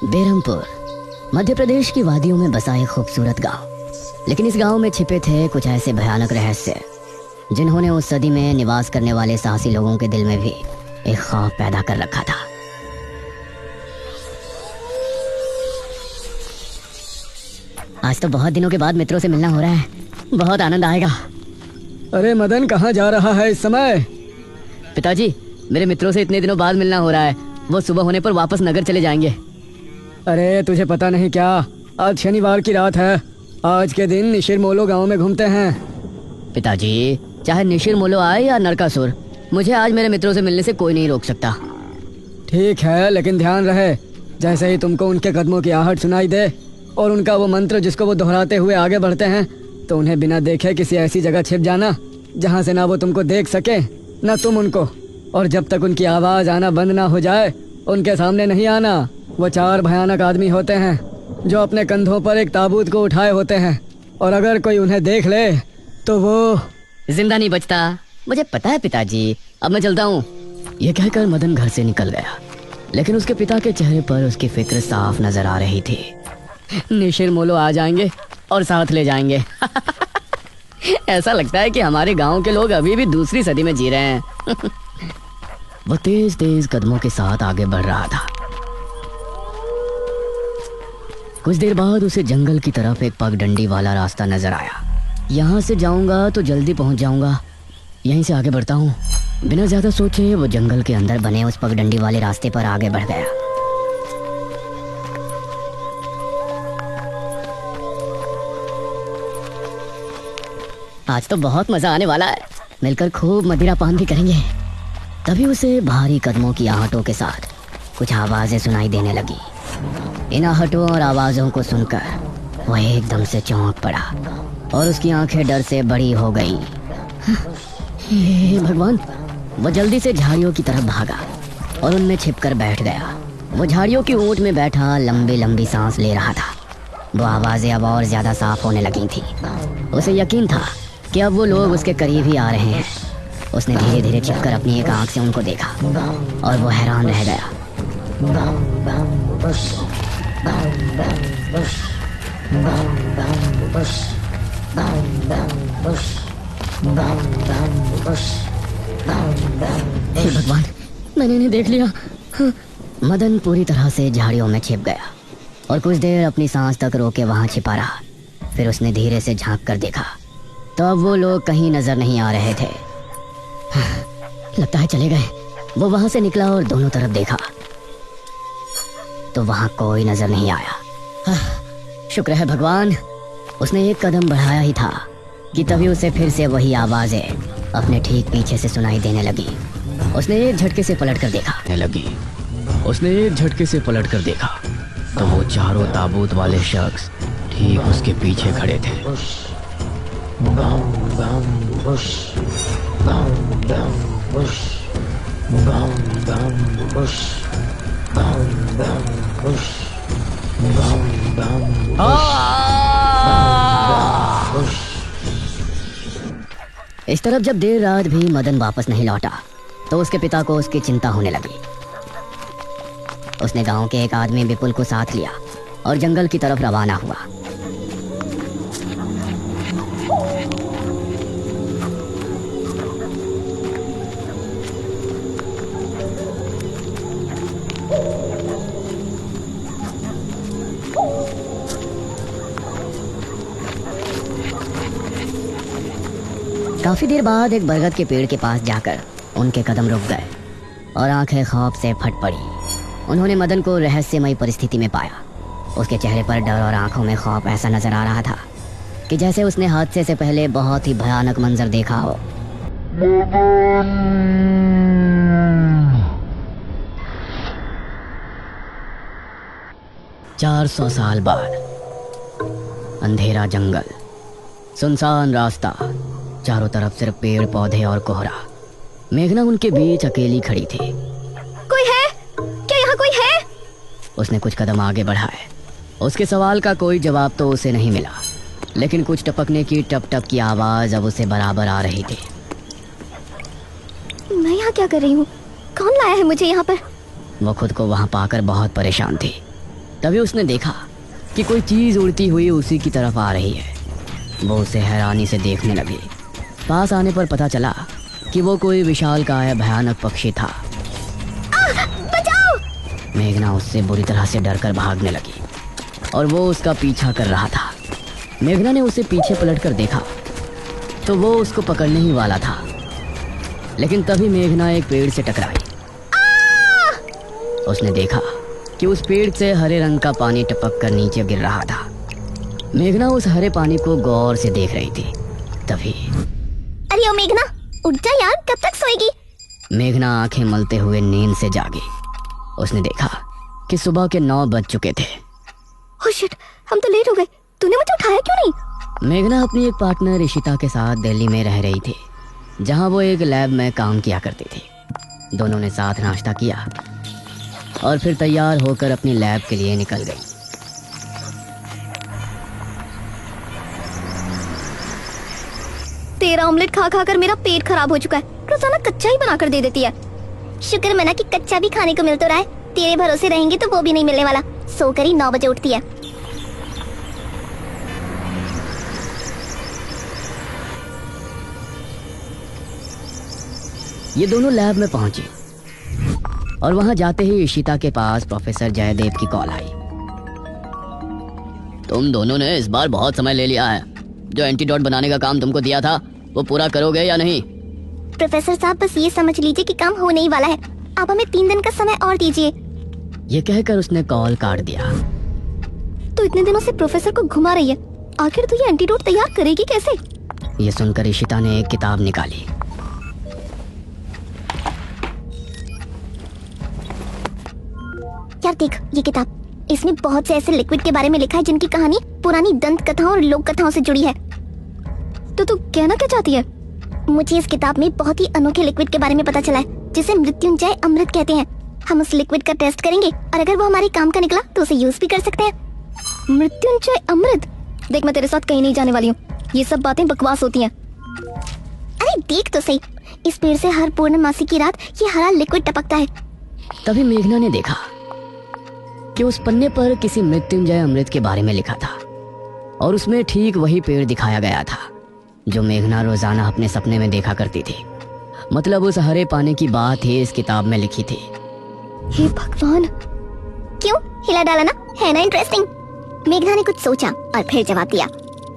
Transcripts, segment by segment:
बेरमपुर मध्य प्रदेश की वादियों में बसा एक खूबसूरत गांव। लेकिन इस गांव में छिपे थे कुछ ऐसे भयानक रहस्य जिन्होंने उस सदी में निवास करने वाले साहसी लोगों के दिल में भी एक खौफ पैदा कर रखा था। आज तो बहुत दिनों के बाद मित्रों से मिलना हो रहा है, बहुत आनंद आएगा। अरे मदन, कहाँ जा रहा है इस समय? पिताजी, मेरे मित्रों से इतने दिनों बाद मिलना हो रहा है। वो सुबह होने पर वापस नगर चले जाएंगे। अरे तुझे पता नहीं क्या, आज शनिवार की रात है। आज के दिन निशिर मोलो गांव में घूमते हैं। पिताजी, चाहे निशिर मोलो आए या नरकासुर, मुझे आज मेरे मित्रों से मिलने से कोई नहीं रोक सकता। ठीक है, लेकिन ध्यान रहे, जैसे ही तुमको उनके कदमों की आहट सुनाई दे और उनका वो मंत्र जिसको वो दोहराते हुए आगे बढ़ते हैं, तो उन्हें बिना देखे किसी ऐसी जगह छिप जाना जहाँ से ना वो तुमको देख सके ना तुम उनको। और जब तक उनकी आवाज आना बंद ना हो जाए, उनके सामने नहीं आना। वो 4 भयानक आदमी होते हैं जो अपने कंधों पर एक ताबूत को उठाए होते हैं, और अगर कोई उन्हें देख ले तो वो जिंदा नहीं बचता। मुझे पता है पिताजी, अब मैं चलता हूँ। ये कहकर मदन घर से निकल गया, लेकिन उसके पिता के चेहरे पर उसकी फिक्र साफ नजर आ रही थी। निशिर मोलो आ जाएंगे और साथ ले जाएंगे। ऐसा लगता है कि हमारे गांव के लोग अभी भी दूसरी सदी में जी रहे हैं। वो तेज तेज कदमों के साथ आगे बढ़ रहा था। कुछ देर बाद उसे जंगल की तरफ एक पगडंडी वाला रास्ता नजर आया। यहाँ से जाऊंगा तो जल्दी पहुंच जाऊंगा, यहीं से आगे बढ़ता हूँ। बिना ज्यादा सोचे वो जंगल के अंदर बने उस पगडंडी वाले रास्ते पर आगे बढ़ गया। आज तो बहुत मजा आने वाला है, मिलकर खूब मदिरा पान भी करेंगे। तभी उसे भारी कदमों की आहटों के साथ कुछ आवाजें सुनाई देने लगी। इन आहटों और आवाजों को सुनकर वो एकदम से चौंक पड़ा और उसकी आंखें डर से बड़ी हो गई। हे भगवान! वो जल्दी से झाड़ियों की तरफ भागा और उनमें छिपकर बैठ गया। वो झाड़ियों की ऊंट में बैठा लंबी लंबी सांस ले रहा था। वो आवाजें अब और ज्यादा साफ होने लगी थी। उसे यकीन था कि अब वो लोग उसके करीब ही आ रहे हैं। उसने धीरे धीरे छिपकर अपनी एक आंख से उनको देखा और वो हैरान रह गया। हे भगवान, मैंने इन्हें देख लिया। मदन पूरी तरह से झाड़ियों में छिप गया और कुछ देर अपनी सांस तक रोके वहां छिपा रहा। फिर उसने धीरे से झांक कर देखा तो अब वो लोग कहीं नजर नहीं आ रहे थे। लगता है चले गए। वो वहां से निकला और दोनों तरफ देखा तो वहां कोई नजर नहीं आया। शुक्र है भगवान, उसने एक कदम बढ़ाया ही था कि तभी उसे फिर से वही आवाजें अपने ठीक पीछे से सुनाई देने लगी। उसने एक झटके से पलट कर देखा तो वो चारों ताबूत वाले शख्स ठीक उसके पीछे खड़े थे। इस तरफ जब देर रात भी मदन वापस नहीं लौटा तो उसके पिता को उसकी चिंता होने लगी। उसने गांव के एक आदमी विपुल को साथ लिया और जंगल की तरफ रवाना हुआ। काफी देर बाद एक बरगद के पेड़ के पास जाकर उनके कदम रुक गए और आंखें खौफ से फट पड़ी। उन्होंने मदन को रहस्यमयी परिस्थिति में पाया। उसके चेहरे पर डर और आंखों में खौफ ऐसा नजर आ रहा था कि जैसे उसने हादसे से पहले बहुत ही भयानक मंजर देखा हो। 400 साल बाद अंधेरा जंगल, सुनसान रास्ता, चारों तरफ सिर्फ पेड़ पौधे और कोहरा। मेघना उनके बीच अकेली खड़ी थी। कोई है क्या? यहाँ कोई है? उसने कुछ कदम आगे बढ़ाए। उसके सवाल का कोई जवाब तो उसे नहीं मिला, लेकिन कुछ टपकने की टप टप की आवाज अब उसे बराबर आ रही थी। मैं यहाँ क्या कर रही हूँ? कौन लाया है मुझे यहाँ पर? वो खुद को वहाँ पाकर बहुत परेशान थी। तभी उसने देखा कि कोई चीज उड़ती हुई उसी की तरफ आ रही है। वो उसे हैरानी से देखने लगी। पास आने पर पता चला कि वो कोई विशालकाय भयानक पक्षी था। बचाओ! मेघना उससे बुरी तरह से डरकर भागने लगी और वो उसका पीछा कर रहा था। मेघना ने उसे पीछे पलटकर देखा तो वो उसको पकड़ने ही वाला था, लेकिन तभी मेघना एक पेड़ से टकराई। उसने देखा कि उस पेड़ से हरे रंग का पानी टपक कर नीचे गिर रहा था। मेघना उस हरे पानी को गौर से देख रही थी। तभी अरे ओ मेघना, उठ जा यार, कब तक सोएगी? मेघना आंखें मलते हुए नींद से जागी। उसने देखा कि सुबह के 9 बज चुके थे। ओह शिट, हम तो लेट हो गए। तूने मुझे उठाया क्यों नहीं? मेघना अपनी एक पार्टनर इशिता के साथ दिल्ली में रह रही थी, जहां वो एक लैब में काम किया करती थी। दोनों ने साथ नाश्ता किया और फिर तैयार होकर अपनी लैब के लिए निकल गई। तेरा ऑमलेट खा खा कर मेरा पेट खराब हो चुका है। रोजाना कच्चा ही बनाकर दे देती है। शुक्र मना कि कच्चा भी खाने को मिल तो रहा है। तेरे भरोसे रहेंगे तो वो भी नहीं मिलने वाला। सोकर ही 9 बजे उठती है। ये दोनों लैब में पहुंची और वहां जाते ही इशिता के पास प्रोफेसर जयदेव की कॉल आई। तुम दोनों ने इस बार बहुत समय ले लिया है। जो एंटीडोट बनाने का काम तुमको दिया था वो पूरा करोगे या नहीं? प्रोफेसर साहब, बस ये समझ लीजिए कि काम होने ही वाला है। आप हमें 3 दिन का समय और दीजिए। ये कहकर उसने कॉल काट दिया। तो इतने दिनों से प्रोफेसर को घुमा रही है, आखिर तो ये एंटीडोट तैयार करेगी कैसे? ये सुनकर इशिता ने एक किताब निकाली। यार देख ये किताब, इसमें बहुत से ऐसे लिक्विड के बारे में लिखा है जिनकी कहानी पुरानी दंत कथाओं और लोक कथाओं से जुड़ी है। तो तू कहना क्या चाहती है? मुझे इस किताब में बहुत ही अनोखे लिक्विड के बारे में पता चला है जिसे मृत्युंजय अमृत कहते हैं। हम उस लिक्विड का टेस्ट करेंगे और अगर वो हमारे काम का निकला तो उसे यूज भी कर सकते हैं। मृत्युंजय अमृत? देख मैं तेरे साथ कहीं नहीं जाने वाली हूँ। ये सब बातें बकवास होती हैं। अरे देख तो सही, इस पेड़ से हर पूर्णमासी की रात ये हरा लिक्विड टपकता है। तभी मेघना ने देखा कि उस पन्ने पर किसी मृत्युंजय अमृत के बारे में लिखा था और उसमें ठीक वही पेड़ दिखाया गया था जो मेघना रोजाना अपने सपने में देखा करती थी। मतलब उस हरे पानी की बात ही इस किताब में लिखी थी। हे भगवान, क्यों हिला डाला ना, है ना इंटरेस्टिंग? मेघना ने कुछ सोचा और फिर जवाब दिया,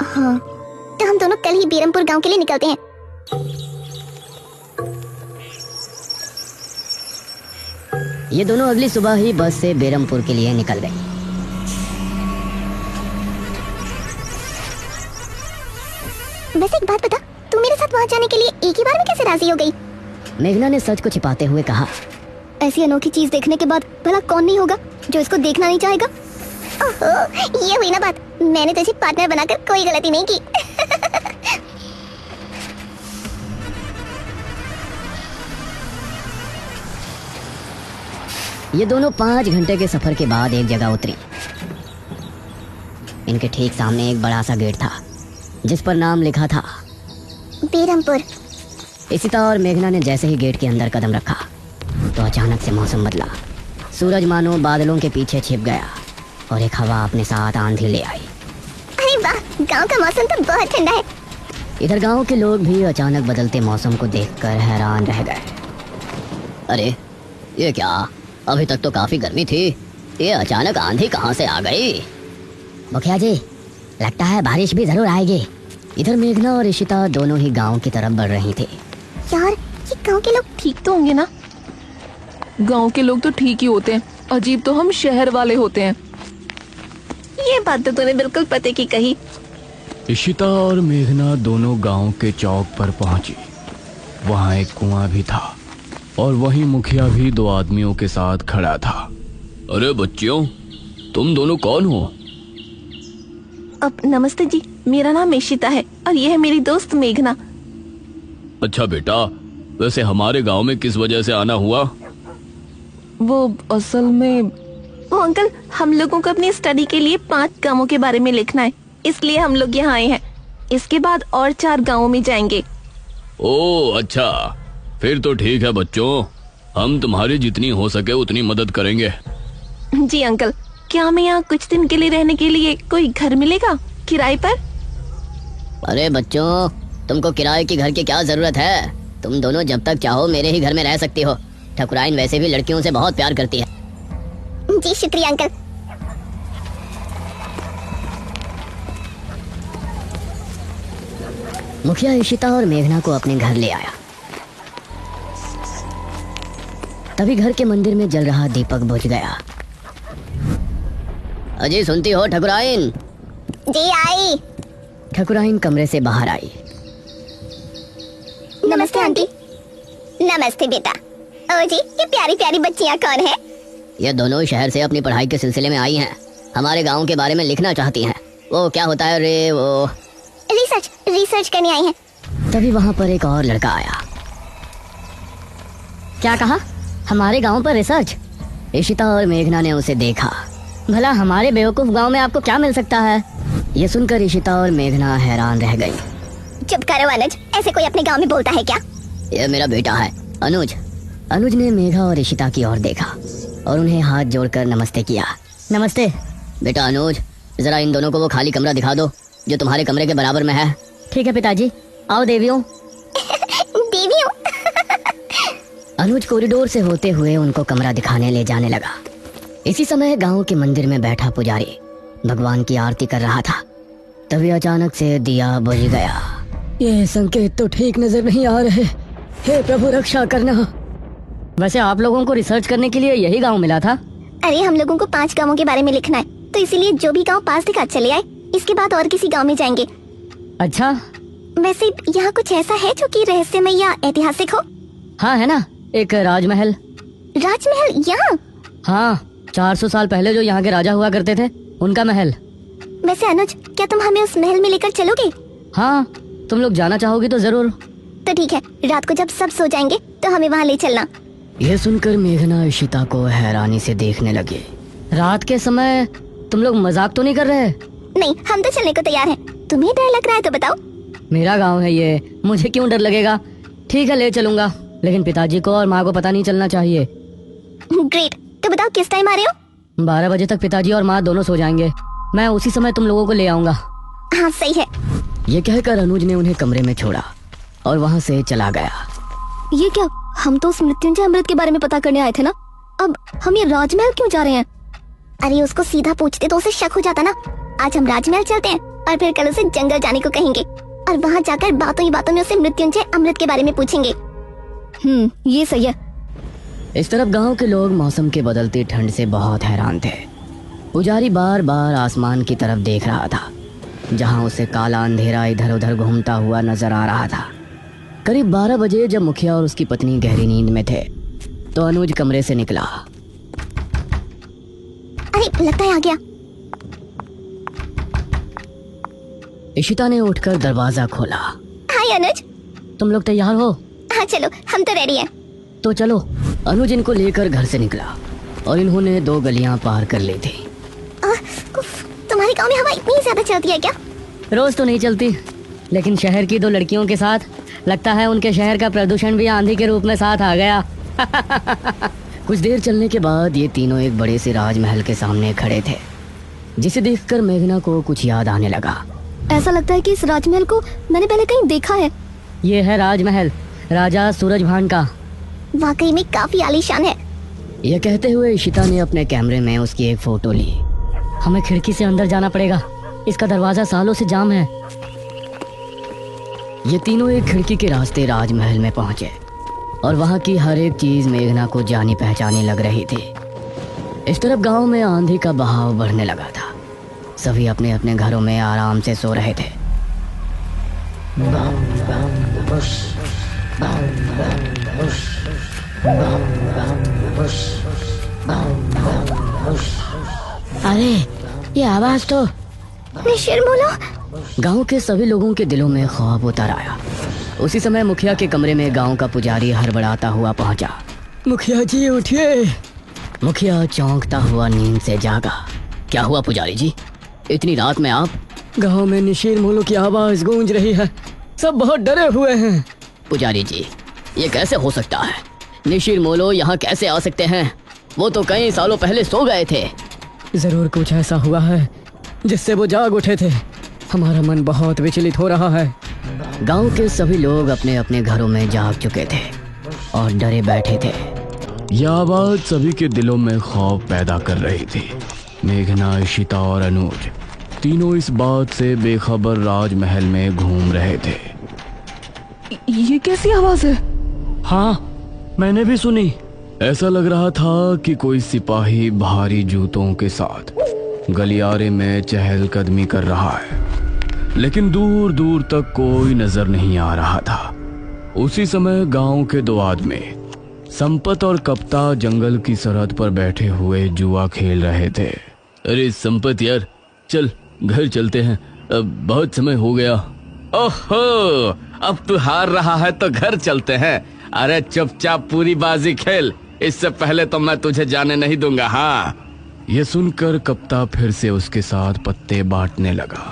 हाँ तो हम दोनों कल ही बेरमपुर गांव के लिए निकलते हैं। ये दोनों अगली सुबह ही बस से बेरमपुर के लिए निकल गई। वैसे एक बात बता, तू मेरे साथ वहाँ जाने के लिए एक ही बार में कैसे राजी हो गई? मेघना ने सच को छिपाते हुए कहा। ऐसी अनोखी चीज देखने के बाद भला कौन नहीं होगा जो इसको देखना नहीं चाहेगा? ओहो, ये हुई ना बात। मैंने तुझे पार्टनर बनाकर कोई गलती नहीं की। ये दोनों 5 घंटे के सफर के बाद एक जगह उतरी। इनके ठीक सामने एक बड़ा सा गेट था जिस पर नाम लिखा था बेरमपुर। इशिता और मेघना ने जैसे ही गेट के अंदर कदम रखा तो अचानक से मौसम बदला। सूरज मानो बादलों के पीछे छिप गया और एक हवा अपने साथ आंधी ले आई। अरे वाह, गांव का मौसम तो बहुत ठंडा है। इधर गांव के लोग भी अचानक बदलते मौसम को देखकर हैरान रह गए। अरे ये क्या, अभी तक तो काफी गर्मी थी, ये अचानक आंधी कहाँ से आ गई? मुखिया जी, लगता है बारिश भी जरूर आएगी। इधर मेघना और इशिता दोनों ही गांव की तरफ बढ़ रही थी। यार ये गांव के लोग ठीक तो होंगे ना? गांव के लोग तो ठीक ही होते हैं, अजीब तो हम शहर वाले होते हैं। ये बात तो तूने बिल्कुल पते की कही। इशिता और मेघना दोनों गांव के चौक पर पहुंची। वहां एक कुआं भी था और वहीं मुखिया भी 2 आदमियों के साथ खड़ा था। अरे बच्चियों, तुम दोनों कौन हो? अब नमस्ते जी, मेरा नाम इशिता है और ये है मेरी दोस्त मेघना। अच्छा बेटा, वैसे हमारे गांव में किस वजह से आना हुआ? वो असल में वो अंकल, हम लोगों को अपनी स्टडी के लिए 5 गांवों के बारे में लिखना है, इसलिए हम लोग यहाँ आए हैं। इसके बाद और 4 गांवों में जाएंगे। ओह अच्छा, फिर तो ठीक है बच्चों, हम तुम्हारी जितनी हो सके उतनी मदद करेंगे। जी अंकल, क्या हमें यहाँ कुछ दिन के लिए रहने के लिए कोई घर मिलेगा किराए पर? अरे बच्चों, तुमको किराए की घर की क्या जरूरत है? तुम दोनों जब तक चाहो मेरे ही घर में रह सकती हो। ठकुराइन वैसे भी लड़कियों से बहुत प्यार करती है। जी शुक्रिया अंकल। मुखिया इशिता और मेघना को अपने घर ले आया। तभी घर के मंदिर में जल रहा दीपक बुझ गया। अजी सुनती हो ठकुराइन? जी आई। ठकुराइन कमरे से बाहर आई। नमस्ते आंटी। नमस्ते बेटा। ओ जी, ये प्यारी प्यारी बच्चियां कौन है? ये दोनों शहर से अपनी पढ़ाई के सिलसिले में आई हैं। हमारे गांव के बारे में लिखना चाहती हैं। वो क्या होता है रे, वो रिसर्च करने आई हैं। तभी वहां पर एक और लड़का आया। क्या कहा? हमारे गांव पर रिसर्च? इशिता और मेघना ने उसे देखा। भला हमारे बेवकूफ गांव में आपको क्या मिल सकता है? ये सुनकर इशिता और मेघना हैरान रह गई। चुप करो अनुज, ऐसे कोई अपने गांव में बोलता है क्या? ये मेरा बेटा है अनुज। अनुज ने मेघा और इशिता की ओर देखा और उन्हें हाथ जोड़कर नमस्ते किया। नमस्ते बेटा अनुज, जरा इन दोनों को वो खाली कमरा दिखा दो जो तुम्हारे कमरे के बराबर में है। ठीक है पिताजी। आओ देवियों। देवियों? अनुज कॉरिडोर से होते हुए उनको कमरा दिखाने ले जाने लगा। इसी समय गांव के मंदिर में बैठा पुजारी भगवान की आरती कर रहा था। तभी अचानक से दिया बुझ गया। ये संकेत तो ठीक नजर नहीं आ रहे। हे प्रभु रक्षा करना। वैसे आप लोगों को रिसर्च करने के लिए यही गांव मिला था? अरे हम लोगों को 5 गांवों के बारे में लिखना है, तो इसीलिए जो भी गांव पास दिखा चले आए। इसके बाद और किसी गांव में जाएंगे। अच्छा, वैसे यहाँ कुछ ऐसा है जो कि रहस्यमय या ऐतिहासिक हो? हाँ है ना, एक राजमहल। राजमहल यहाँ? हाँ, 400 साल पहले जो यहाँ के राजा हुआ करते थे, उनका महल। वैसे अनुज, क्या तुम हमें उस महल में लेकर चलोगे? हाँ, तुम लोग जाना चाहोगी तो जरूर। तो ठीक है, रात को जब सब सो जाएंगे तो हमें वहाँ ले चलना। यह सुनकर मेघना इशिता को हैरानी से देखने लगी। रात के समय तुम लोग मजाक तो नहीं कर रहे? नहीं, हम तो चलने को तैयार हैं। तुम्हें डर लग रहा है तो बताओ। मेरा गांव है ये, मुझे क्यों डर लगेगा। ठीक है, ले चलूंगा, लेकिन पिताजी को और माँ को पता नहीं चलना चाहिए। ग्रेट। तो बताओ किस टाइम आ रहे हो? 12 बजे तक पिताजी और माँ दोनों सो जाएंगे। मैं उसी समय तुम लोगों को ले आऊंगा। हाँ सही है। ये कहकर अनुज ने उन्हें कमरे में छोड़ा और वहाँ से चला गया। ये क्या? हम तो उस मृत्युंजय अमृत के बारे में पता करने आए थे ना। अब हम ये राजमहल क्यों जा रहे हैं? अरे उसको सीधा पूछते तो उसे शक हो जाता ना। आज हम राजमहल चलते हैं और फिर कल उसे जंगल जाने को कहेंगे और वहाँ जाकर बातों ही बातों में उसे मृत्युंजय अमृत के बारे में पूछेंगे। ये सही है। इस तरफ गांव के लोग मौसम के बदलती ठंड से बहुत हैरान थे। पुजारी बार बार आसमान की तरफ देख रहा था, जहां उसे काला अंधेरा इधर उधर घूमता हुआ नजर आ रहा था। करीब 12 बजे जब मुखिया और उसकी पत्नी गहरी नींद में थे तो अनुज कमरे से निकला। अरे लगता है आ गया। इशिता ने उठकर दरवाजा खोला। हाय अनुज। तुम लोग तैयार हो? हाँ चलो, हम तो रेडी हैं। तो चलो। अनुज इनको लेकर घर से निकला और इन्होंने 2 गलियां पार कर ली थी। तुम्हारे गांव में हवा इतनी ज्यादा चलती है क्या? रोज तो नहीं चलती, लेकिन शहर की 2 लड़कियों के साथ लगता है उनके शहर का प्रदूषण भी आंधी के रूप में साथ आ गया। कुछ देर चलने के बाद ये तीनों एक बड़े से राजमहल के सामने खड़े थे, जिसे देखकर मेघना को कुछ याद आने लगा। ऐसा लगता है कि इस राजमहल को मैंने पहले कहीं देखा है। ये है राजमहल राजा सूरजभान का। वाकई में काफी आलीशान है। यह कहते हुए इशिता ने अपने कैमरे में उसकी एक फोटो ली। हमें खिड़की से अंदर जाना पड़ेगा, इसका दरवाजा सालों से जाम है। ये तीनों एक खिड़की के रास्ते राजमहल में पहुंचे और वहां की हर एक चीज मेघना को जानी पहचानी लग रही थी। इस तरफ गांव में आंधी का बहाव बढ़ने लगा था। सभी अपने अपने घरों में आराम से सो रहे थे। अरे ये आवाज तो निशिरमोलो। गांव के सभी लोगों के दिलों में खौफ उतर आया। उसी समय मुखिया के कमरे में गांव का पुजारी हड़बड़ाता हुआ पहुंचा। मुखिया जी उठिए। मुखिया चौंकता हुआ नींद से जागा। क्या हुआ पुजारी जी, इतनी रात में आप? गांव में निशिरमोलो की आवाज गूंज रही है, सब बहुत डरे हुए हैं। पुजारी जी, ये कैसे हो सकता है? निशिरमोलो यहाँ कैसे आ सकते हैं? वो तो कई सालों पहले सो गए थे। जरूर कुछ ऐसा हुआ है जिससे वो जाग उठे थे। हमारा मन बहुत विचलित हो रहा है। गांव के सभी लोग अपने अपने घरों में जाग चुके थे और डरे बैठे थे। यह आवाज सभी के दिलों में खौफ पैदा कर रही थी। मेघना, इशिता और अनुज तीनों इस बात से बेखबर राजमहल में घूम रहे थे। ये कैसी आवाज है? हाँ, मैंने भी सुनी। ऐसा लग रहा था कि कोई सिपाही भारी जूतों के साथ गलियारे में चहलकदमी कर रहा है, लेकिन दूर दूर तक कोई नजर नहीं आ रहा था। उसी समय गांव के 2 आदमी संपत और कप्ता जंगल की सरहद पर बैठे हुए जुआ खेल रहे थे। अरे संपत यार, चल घर चलते हैं, अब बहुत समय हो गया। ओहो, अब तू हार रहा है तो घर चलते हैं। अरे चुपचाप पूरी बाजी खेल, इससे पहले तो मैं तुझे जाने नहीं दूंगा। हाँ। यह सुनकर कप्ता फिर से उसके साथ पत्ते बांटने लगा।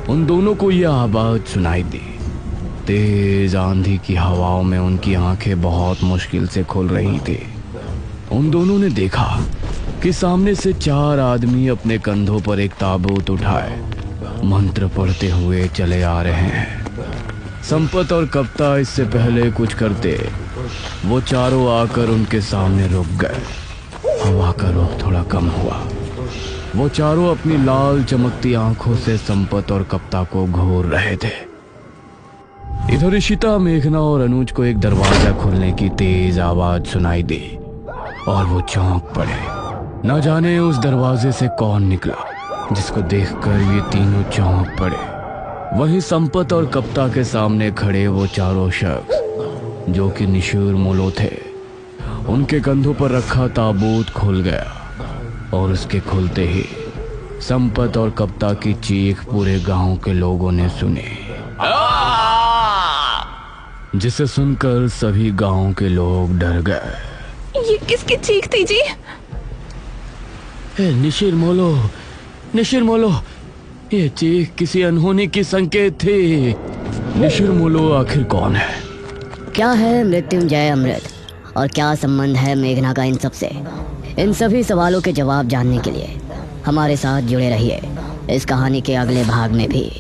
उन दोनों को यह आवाज सुनाई दी। तेज आंधी की हवाओं में उनकी आंखें बहुत मुश्किल से खुल रही थी। उन दोनों ने देखा कि सामने से 4 आदमी अपने कंधों पर एक ताबूत उठाए मंत्र पढ़ते हुए चले आ रहे हैं। संपत और कप्ता इससे पहले कुछ करते, वो चारों आकर उनके सामने रुक गए। हवा का रुख थोड़ा कम हुआ। वो चारों अपनी लाल चमकती आंखों से संपत और कप्ता को घूर रहे थे। इधर इशिता, मेघना और अनुज को एक दरवाजा खुलने की तेज आवाज सुनाई दी और वो चौंक पड़े। न जाने उस दरवाजे से कौन निकला, जिसको देखकर ये तीनों चौंक पड़े। वहीं संपत और कप्ता के सामने खड़े वो चारों शख्स, जो कि निशूर मोलो थे, उनके कंधों पर रखा ताबूत खुल गया और उसके खुलते ही संपत और कप्ता की चीख पूरे गांव के लोगों ने सुनी, जिसे सुनकर सभी गांव के लोग डर गए। ये किसकी चीख थी जी? निशिर मोलो, ये चीख किसी अनहोनी की संकेत थी। निशिर मोलो आखिर कौन है? क्या है मृत्युंजय अमृत, और क्या संबंध है मेघना का इन सब से? इन सभी सवालों के जवाब जानने के लिए हमारे साथ जुड़े रहिए इस कहानी के अगले भाग में भी।